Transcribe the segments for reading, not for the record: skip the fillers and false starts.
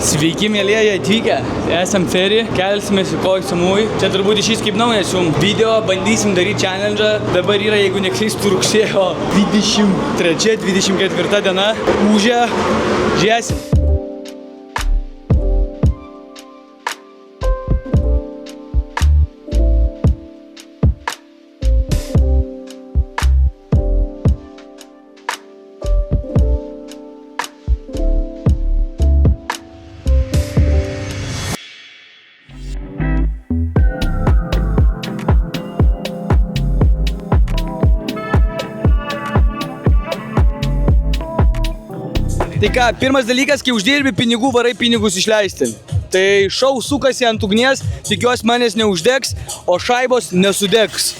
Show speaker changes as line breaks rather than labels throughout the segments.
Sveiki, mėlėjai atvykę. Esam ferį, kelsimės į Koh Samui. Čia turbūt išys kaip naujas jums video, bandysim daryti challenge. Dabar yra, jeigu neklystų, rugsėjo 23-24 diena. Ūžia, žiūrėsim. Tai ką, pirmas dalykas, kai uždirbi pinigų, varai pinigus išleisti. Tai šou sukasi ant ugnies, tikiuosi manęs neuždegs, o šaibos nesudegs.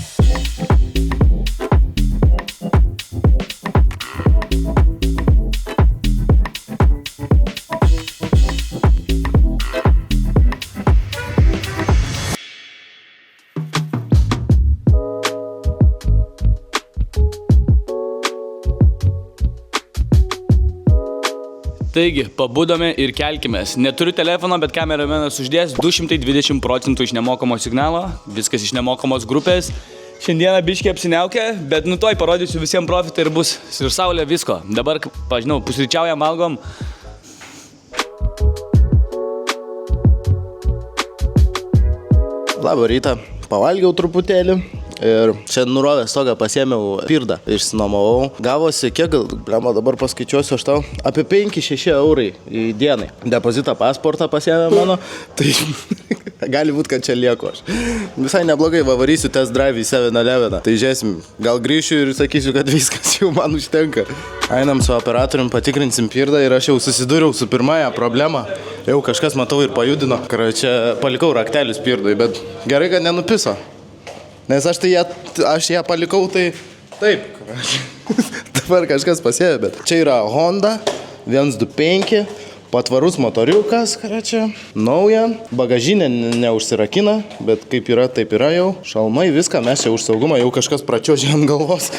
Taigi, pabudome ir kelkimės. Neturiu telefono, bet kameramenas uždės 220% iš nemokamo signalo. Viskas iš nemokamos grupės. Šiandieną biškiai apsiniaukę, bet toj parodysiu visiems profitą ir bus ir saulė visko. Dabar, pažinau, pusryčiaujam, valgom.
Labą rytą. Pavalgiau truputėlį. Ir čia nurovęs stogą pasiėmiau pirdą, išsinomavau. Gavosi, kiek gal, dabar paskaičiuosiu aš tau, apie 5-6 eurai į dienai. Depozitą pasportą pasiėmė mano, tai gali būt, kad čia lieku aš. Visai neblogai, varysiu test drive į 7-Eleven. Tai žiūrėsim, gal grįšiu ir sakysiu, kad viskas jau man užtenka. Einam su operatorium, patikrinsim pirdą ir aš jau susidūriau su pirmąją problemą. Jau kažkas matau ir pajudino. Čia palikau raktelius pirdui, bet gerai, kad nenupiso. Nes aš ją palikau, tai taip, dabar kažkas pasėvė, bet čia yra Honda 125, patvarus motoriukas, čia nauja, bagažinė neužsirakina, bet kaip yra, taip yra jau, šalmai, viską, mes čia už saugumą, jau kažkas pračiožė ant galvos.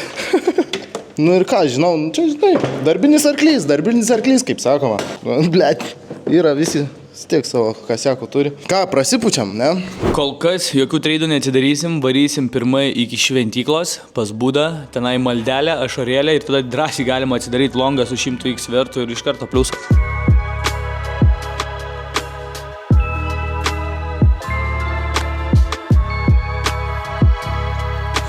Nu ir ką, žinau, čia žinai, darbinis arklys, kaip sakoma. Blet, yra visi. Tiek savo kasiako turi. Ką, prasipučiam, ne?
Kol kas jokių treidų neatsidarysim, varysim pirmai iki šventyklos, pas Budą, tenai maldelę, ašarėlę ir tada drąsiai galima atsidaryti longą su 100x svertų ir iš karto pliusas.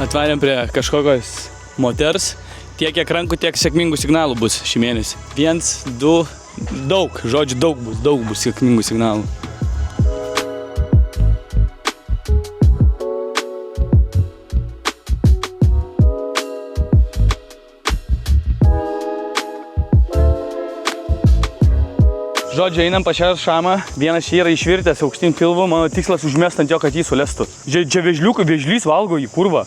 Atvarėm prie kažkokios moters, tiek kiek rankų, tiek sėkmingų signalų bus šį mėnesį. 1, 2... Daug, žodžiu, daug bus sėkmingų signalų. Žodžiu, einam pačią šamą, vienas čia yra išvirtęs aukštyn pilvu, mano tikslas užmest ant jo, kad jį sulestų. Čia vėžlys valgo į kurvą.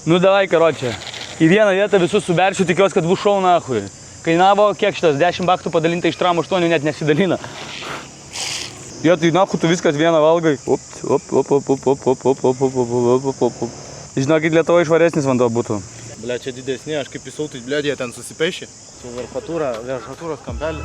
Nu davai, karočią. Į vieną vietą visus subersiu, tikiuosi, kad bus šau nachui. Kainavo, kiek šitas, 10 baktų padalinta iš tram 8 net nesidalina. Jo, tai nachu, tu viskas vieną valgai. Žinokit, Lietuvoje švaresnis vanduo būtų.
Ble, čia didesnė, aš kaip įsau, tai ble, jie ten susipešė. Su veršatūros kampelį.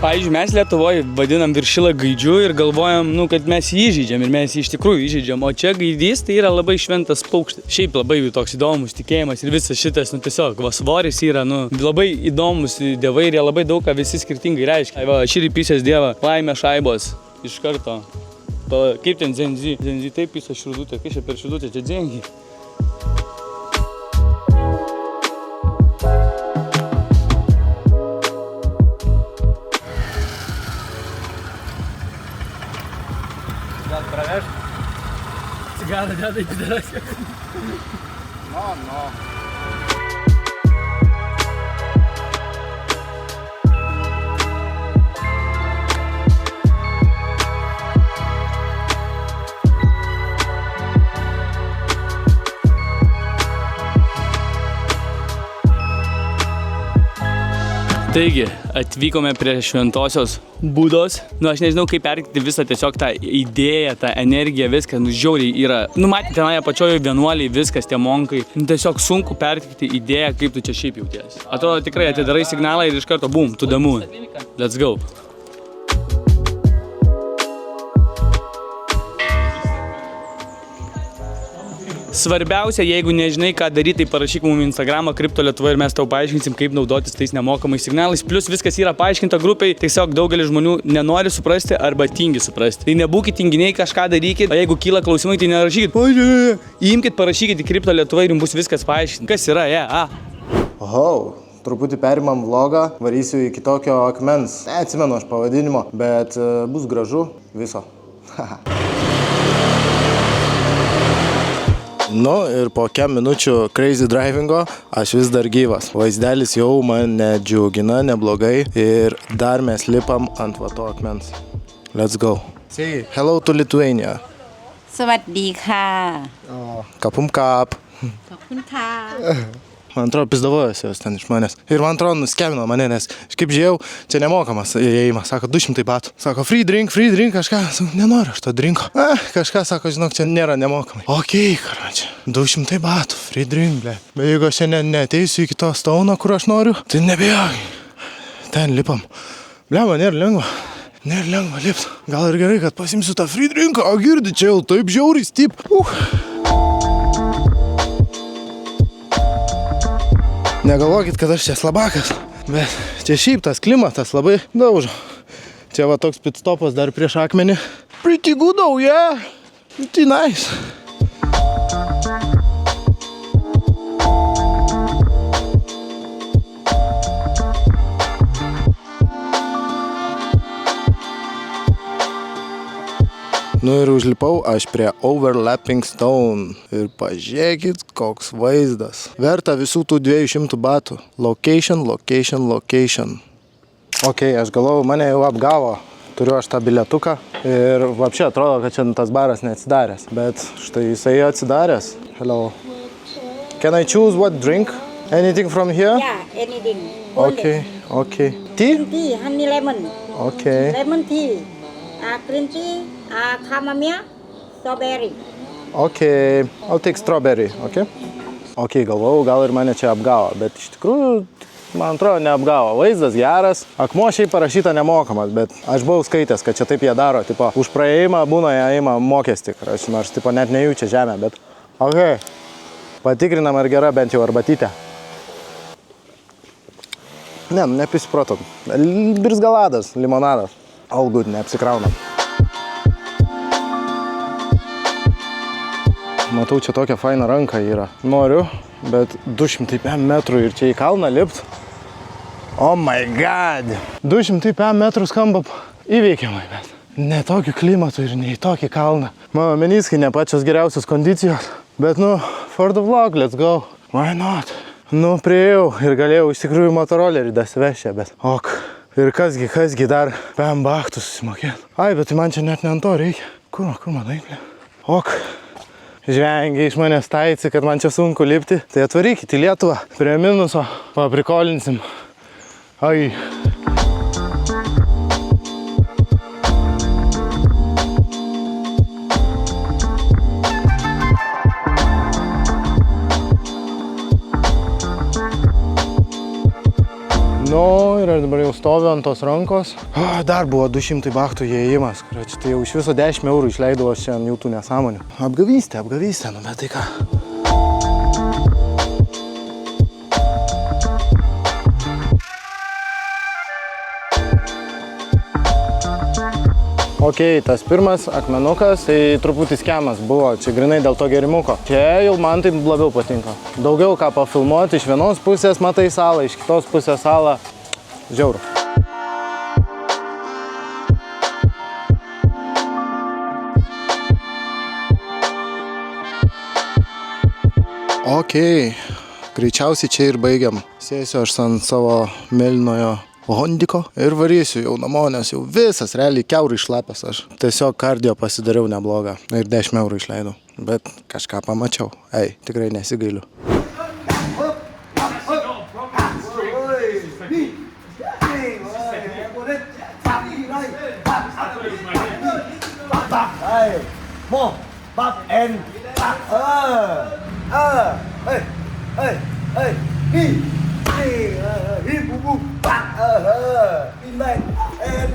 Pavyzdžiui, mes Lietuvoje vadinam viršilą gaidžiu ir galvojam, kad mes jį įžeidžiam ir mes jį iš tikrųjų įžeidžiam, o čia gaidys tai yra labai šventas paukštis. Šiaip labai toks įdomus tikėjimas ir visas šitas, tiesiog svoris yra, labai įdomus dievai ir jie labai daug ką visi skirtingai reiškia. Va, šį rypysės dievą, laimė šaibos, iš karto. Kaip ten Zenzi? Zenzi taip pisa širdutė, kai čia per širdutę, čia dzengi.
Praveš?
Cigarą deda į pideras.
No.
Taigi, atvykome prie šventosios būdos. Nu, aš nežinau, kaip perkyti visą tiesiog tą idėją, tą energiją, viskas, nu, žiauriai yra. Nu, matyti tenai apačioje vienuoliai, viskas, tie monkai. Nu, tiesiog sunku perkyti idėją, kaip tu čia šiaip jautiesi. Atrodo, tikrai atidarai signalą ir iš karto, boom, to the moon. Let's go. Svarbiausia, jeigu nežinai, ką daryti, tai parašyk mums Instagramą Kripto Lietuva ir mes tau paaiškinsim, kaip naudotis tais nemokamais signalais. Plius viskas yra paaiškinta grupiai, tiesiog daugelis žmonių nenori suprasti arba tingi suprasti. Tai nebūkit tinginiai, kažką darykit, o jeigu kyla klausimai, tai nerašykit. Įimkit, parašykit į Kripto Lietuva ir jums bus viskas paaiškinta. Kas yra,
Oho, truputį perimam vlogą, varysiu į kitokio akmens. Neatsimenu aš pavadinimo, bet bus gražu viso.
Nu ir po kem minučių crazy drivingo aš vis dar gyvas. Vaizdelis jau mane džiugina, neblogai. Ir dar mes lipam ant va to akmens. Let's go. Say hello to Lithuania.
สวัสดีค่ะ
Kapum kap.
ขอบคุณค่ะ
Man atrodo, pizdavojosi jos ten iš manęs. Ir man atrodo, nuskemino mane, nes aš kaip žiūrėjau, čia nemokamas įėjimas. Sako, 200 batų. Sako, free drink, kažką. Sako, nenoriu aš to drinko. Kažką sako, žinok, čia nėra nemokamai. Okei, karočią, 200 batų, free drink, ble. Bet jeigu aš šiandien neateisiu iki to stauno, kur aš noriu, tai nebejok. Ten lipam. Ble, man nėra lengva. Nėra lengva lipt. Gal ir gerai, kad pasimsiu tą free drinką. O girdi, čia jau taip žiauriai stip. Negalvokit, kad aš čia slabakas, bet čia šiaip tas klimatas labai daužo. Čia va toks pitstopas dar prieš akmenį. Pretty good, oh yeah! Pretty nice. Nu ir užlipau aš prie Overlapping Stone. Ir pažiūrėkit, koks vaizdas. Verta visų tų 200 batų. Location. Okei, aš galvoju, mane jau apgavo. Turiu aš tą bilietuką. Ir vapšė atrodo, kad čia tas baras neatsidaręs. Bet štai jisai atsidaręs. Hello. Can I choose what drink? Anything from here?
Yeah, anything.
Okay. Tea?
Tea, honey lemon.
Okay.
Lemon tea. Green tea, chamomile, strawberry.
Okay. I'll take strawberry, okay? Okay, galvojau, gal ir mane čia apgavo, bet iš tikrųjų, man atrodo, neapgavo. Vaizdas geras, akmuo šiaip parašyta nemokamas, bet aš buvau skaitęs, kad čia taip jie daro, tipo, už praėjimą būna jie ima mokestį, nors tipo net nejaučia žemę, bet okei. Patikrinam, ar gera bent jau arbatytė. Ne, nepisiprotom. Birzgaladas, limonadas. All good, neapsikraunam. Matau, čia tokia faina ranka yra. Noriu, bet 200 metrų ir čia į kalną lipt. Oh my god! 200 metrų skamba įveikiamai, bet ne tokiu klimatu ir ne į tokį kalną. Mano meniskai ne pačios geriausios kondicijos, bet for the vlog, let's go. Why not? Priėjau ir galėjau iš tikrųjų motorolerį dasivešę, bet ok. Ir kasgi dar bachtų susimokėt. Ai, bet tai man čia net ne ant to reikia. Kur man eiti? Ok. Žvengiai iš manęs taici, kad man čia sunku lipti. Tai atvarykit į Lietuvą. Prie minuso paprikolinsim. Ai. Ir dabar jau stoviu ant tos rankos. Dar buvo 200 bachtų įėjimas. Tai jau iš viso 10 eurų išleidau aš čia ant jų tų nesąmonių. Apgavystė, bet tai ką. Okei, tas pirmas akmenukas, tai truputį skemas buvo, čia grinai dėl to gerimuko. Čia jau man tai labiau patinka. Daugiau ką pafilmuoti, iš vienos pusės matai salą, iš kitos pusės salą. Žiauru. Okei, greičiausiai čia ir baigiam. Sėsiu aš ant savo mėlynojo Hondiko ir varysiu jau namo, nes jau visas realiai kiaurai išlapęs aš. Tiesiog kardio pasidariau neblogą ir 10 eurų išleidau. Bet kažką pamačiau. Ei, tikrai nesigailiu.
Mo, back and back. He, boom, boom, back. In back and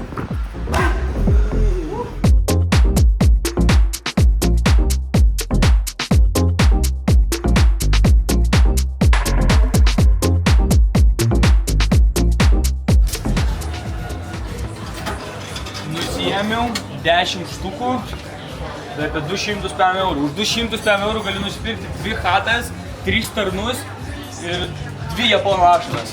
back.
Nusiėmiau 10 štukų, tai apie 200 eurų. Už 200 eurų galiu nusipirkti 2 chatas, 3 tarnus ir 2 japonų ašaras.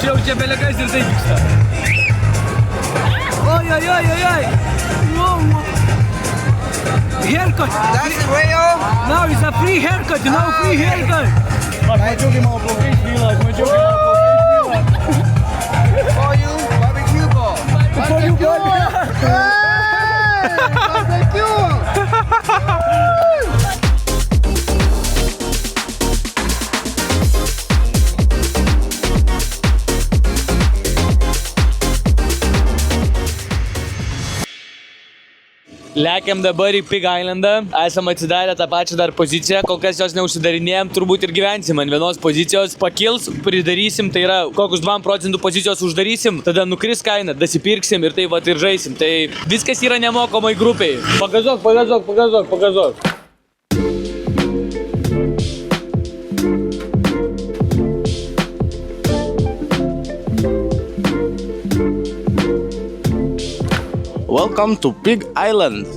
Jau čia belekas ir tai vyksta. Oi. Haircut.
That's the way, oh.
Now it's a free haircut, you know, free haircut. Mačiau, kai mano plaukai išvyla,
For you, barbecue ball.
Lekiam dabar į Pig Islandą, esam atsidarę tą pačią dar poziciją, kol kas jos neužsidarinėjom, turbūt ir gyvensim ant vienos pozicijos, pakils, pridarysim, tai yra kokius 2% pozicijos uždarysim, tada nukris kaina, dasipirksim ir tai vat ir žaisim, tai viskas yra nemokamai grupiai. Pagazok.
Welcome to Pig Island.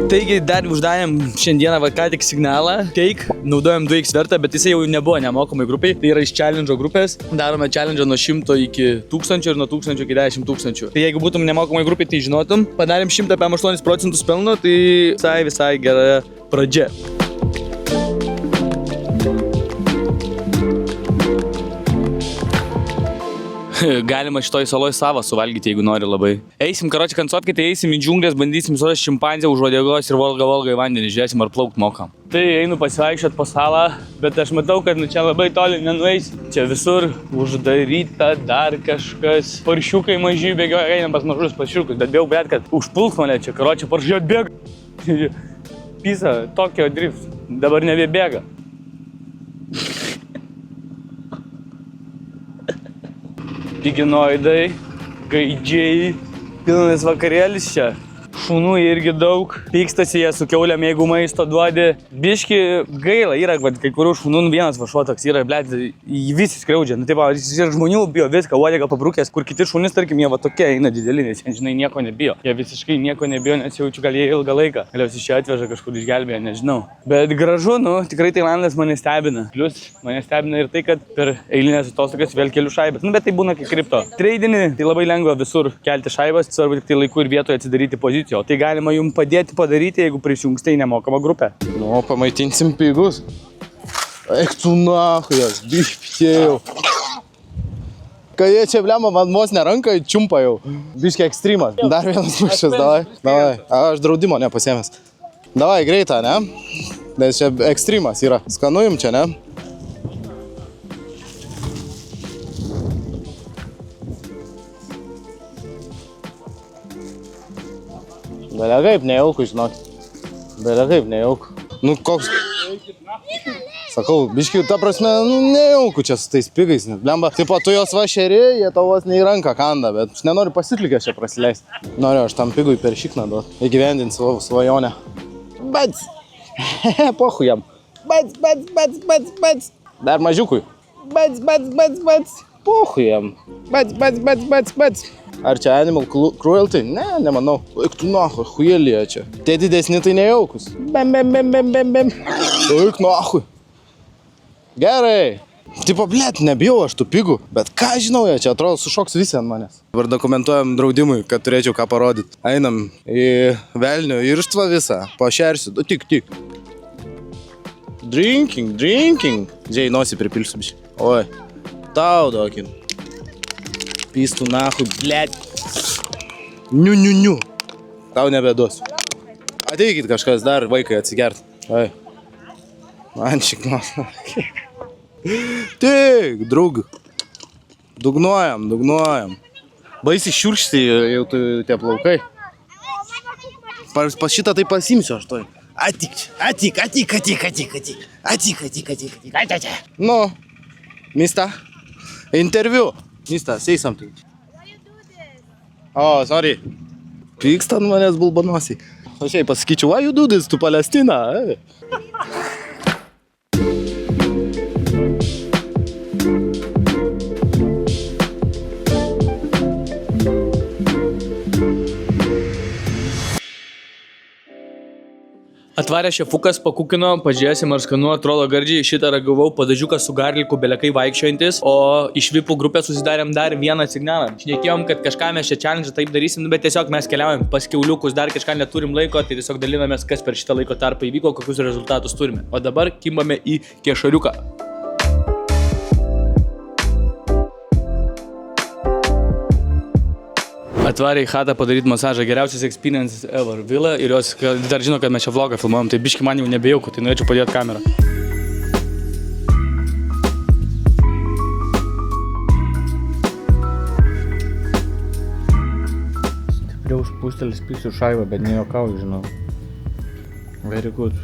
Taigi dar uždarėm šiandieną ką tik signalą, Take, naudojam 2x vertą, bet jisai jau nebuvo nemokamai grupiai, tai yra iš challenge grupės, darome challenge nuo 100 iki 1000 ir nuo 1000 iki 10 000. Tai jeigu būtum nemokamai grupiai, tai žinotum, padarėm 108% pelno, tai visai gera pradžia. Galima šitoj saloj savą suvalgyti, jeigu nori labai. Eisim, karoči, kansopkai, tai eisim į džiunglės, bandysim surasti šimpanzę už uodegos ir volga į vandenį, žiūrėsim ar plaukt mokam. Tai einu pasivaikščiot po salą, bet aš matau, kad čia labai toli nenueis. Čia visur uždaryta dar kažkas. Paršiukai maži bėgioja, einam pas mažus paršiukus, bet bijau, bet kad užpulks mane čia, karoči, paršiuot bėga. Pisa, Tokio Drift, dabar nebebėga. Piginoidai, gaidžiai, pilnas vakarėlis čia. Šunų irgi daug, pykstasi jie su kiaulėm, jeigu maisto duodi. Biški gaila, yra kai kurių šunų, vienas vašuotoks yra, blėt, jį visi skriaudžia. Nu taip, jis ir žmonių bijo viską, uodegą pabrukęs, kur kiti šunys, tarkim, jie va tokie eina dideli, nes jie, žinai, nieko nebijo. Jie visiškai nieko nebijo, nes jaučiu, gal jie ilgą laiką. Galiausiai šį atveža kažkur išgelbėję, nežinau. Bet gražu, nu, tikrai Tailandas mane stebina. Plius mane stebina ir tai, kad per eilinės atostogas vėl keliu šaibas. Nu, bet tai būna kaip kripto. Treidinį, tai labai lengva visur kelti šaibas, svarbu tik tai laiku ir vietoje atsidaryti poziciją. O tai galima jums padėti padaryti, jeigu prisijungsite į nemokamą grupę.
Nu, pamaitinsim pigus. Eik tu nahujas, bišpitėjau. Kai jie čia blema, man vos neranka, čiumpa jau. Biški ekstremas. Dar vienas mušas, davai. Aš draudimo nepasiėmęs. Davai, greitą, ne? Nes čia ekstremas yra. Skanu jum čia, ne? Belia kaip nejauku, žinok. Belia kaip nejauku. Nu, koks... Sakau, biški, ta prasme, nu, nejauku čia su tais pigais, net blemba. Taip pat tu jos va šeri, jie tavos ne į ranką kanda, bet aš nenoriu pasitlikęs čia prasileisti. Noriu aš tam pigui per šikną duot, įgyvendinti savo svajonę. Bats! Pohu jam. Bats! Dar mažiukui. Bats! Pohu jam. Bats! Ar čia animal cruelty? Ne, nemanau. Eik tu nahui, hujelija čia. Tie didesni tai nejaukus. Bem. Eik nahui. Gerai. Tipo, blėt, nebijau aš tų pigų, bet ką žinau, jie čia atrodo sušoks visi ant manęs. Dabar dokumentuojam draudimui, kad turėčiau ką parodyti. Einam į velnio irštvą visą, pašersiu, tik. Drinking. Džiai, nosį pripilsiu biškai. Oi, tau duokim. Pystų nahui, blėt. Niu. Tau nebeduosiu. Ateikit kažkas dar vaikai atsigert. Oi. Man šiknos. Tik, draug. Dugnuojam. Baisiai šiurkšti jau tie plaukai. Pas šitą tai pasimsiu aš toj. Atik. Nu, mista. Interview. Mista, say something. Oh, sorry. Pyksta ant manęs bulbanosiai. Aš jai pasakyčiau, why you do this to Palestina?
Atvarė šefukas, pakukino, pažiūrėsim ar skanu, atrodo gardžiai, šitą ragavau, padažiukas su garliku, belekai vaikščiojantis, o iš vipų grupės susidarėm dar vieną signalą. Šnekėjom, kad kažką mes čia challenge taip darysim, bet tiesiog mes keliaujam pas kiauliukus, dar kažką neturim laiko, tai tiesiog dalinamės, kas per šitą laiko tarpą įvyko, kokius rezultatus turime. O dabar kimbame į kešariuką. Atvarė į chatą padaryti masažą, geriausias experience ever villa ir jos dar žino, kad mes čia vlogą filmuojam, tai biški man jau nebejauku, tai norėčiau padėti kamerą. Stipriau užpūstelis pysiu šaivą, bet nejuokauju, žinau. Very good.